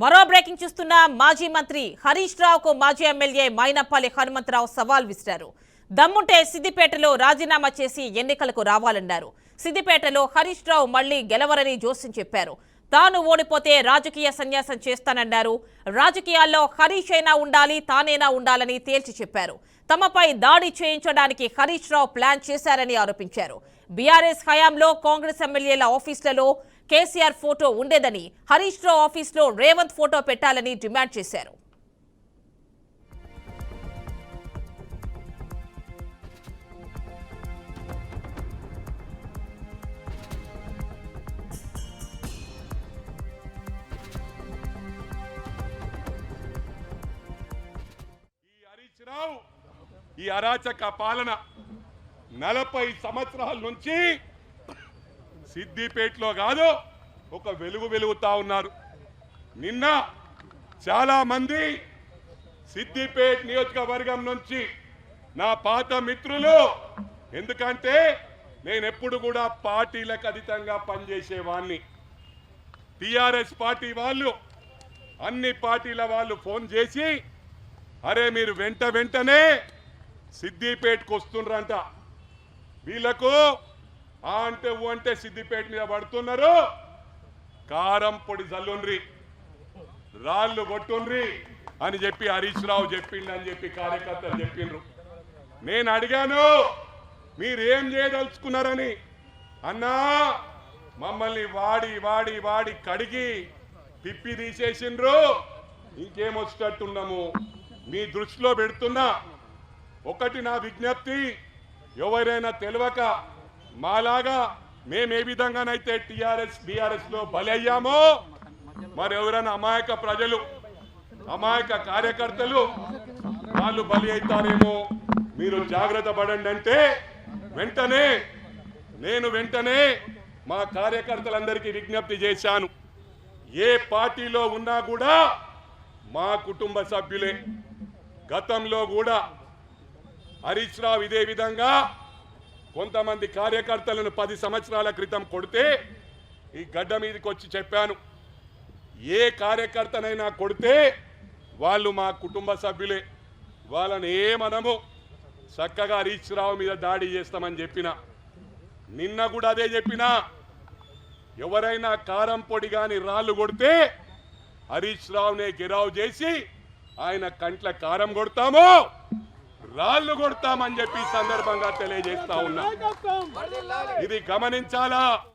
మరో బ్రేకింగ్ చూస్తున్న మాజీ మంత్రి హరీష్ రావుకు మాజీ ఎమ్మెల్యే మైనపల్లి హనుమంతరావు సవాల్ విసిరారు. దమ్ముంటే సిద్దిపేటలో రాజీనామా చేసి ఎన్నికలకు రావాలన్నారు. సిద్దిపేటలో హరీష్ రావు మళ్లీ గెలవరని జోస్యం చెప్పారు. తాను ఓడిపోతే రాజకీయ సన్యాసం చేస్తానన్నారు. రాజకీయాల్లో హరీష్ అయినా ఉండాలి, తానైనా ఉండాలని తేల్చి చెప్పారు. తమపై దాడి చేయించడానికి హరీష్ రావు ప్లాన్ చేశారని ఆరోపించారు. బీఆర్ఎస్ హయాంలో కాంగ్రెస్ ఎమ్మెల్యేల ఆఫీసులలో కేసీఆర్ ఫోటో ఉండేదని, హరీష్ రావు ఆఫీసులో రేవంత్ ఫోటో పెట్టాలని డిమాండ్ చేశారు. ఈ అరాచక పాలన 40 సంవత్సరాల నుంచి సిద్దిపేటలో కాదు ఒక వెలుగుతా ఉన్నారు. నిన్న చాలా మంది సిద్దిపేట నియోజకవర్గం నుంచి నా పాత మిత్రులు, ఎందుకంటే నేను ఎప్పుడు కూడా పార్టీలకు అతీతంగా పనిచేసేవాడిని. టిఆర్ఎస్ పార్టీ వాళ్ళు, అన్ని పార్టీల వాళ్ళు ఫోన్ చేసి, అరే మీరు వెంటనే సిద్దిపేటకు వస్తుండ్రంట, వీళ్ళకు ఆ అంటే ఊ అంటే సిద్దిపేట మీద పడుతున్నారు, కారం పొడి జల్లుండ్రి, రాళ్ళు కొట్టుండ్రి అని చెప్పి హరీష్ రావు చెప్పిండని చెప్పి కార్యకర్తలు చెప్పిండ్రు. నేను అడిగాను మీరేం చేయదలుచుకున్నారని. అన్నా మమ్మల్ని వాడి కడిగి పిప్పి తీసేసిండ్రు, ఇంకేమొచ్చేటట్టున్నాము మీ దృష్టిలో పెడుతున్నా. ఒకటి నా విజ్ఞప్తి, ఎవరైనా తెలియక మాలాగా మేము ఏ విధంగానైతే టిఆర్ఎస్ బీఆర్ఎస్ లో బలయ్యామో, మరి ఎవరైనా అమాయక ప్రజలు, అమాయక కార్యకర్తలు వాళ్ళు బలి అవుతారేమో, మీరు జాగ్రత్త పడండి అంటే వెంటనే మా కార్యకర్తలందరికీ విజ్ఞప్తి చేశాను. ఏ పార్టీలో ఉన్నా కూడా మా కుటుంబ సభ్యులే. గతంలో కూడా హరీష్ రావు ఇదే విధంగా కొంతమంది కార్యకర్తలను 10 సంవత్సరాల క్రితం కొడితే ఈ గడ్డ మీదకి వచ్చి చెప్పాను, ఏ కార్యకర్తనైనా కొడితే వాళ్ళు మా కుటుంబ సభ్యులే, వాళ్ళని ఏమనము, చక్కగా హరీష్ రావు మీద దాడి చేస్తామని చెప్పిన. నిన్న కూడా అదే చెప్పినా, ఎవరైనా కారం పొడి కానీ రాళ్ళు కొడితే హరీష్ రావునే గిరావు చేసి ఆయన కంట్ల కారం కొడతాము, రాళ్ళు కొడతామని చెప్పి సందర్భంగా తెలియజేస్తా ఉన్నా. ఇది గమనించాలా.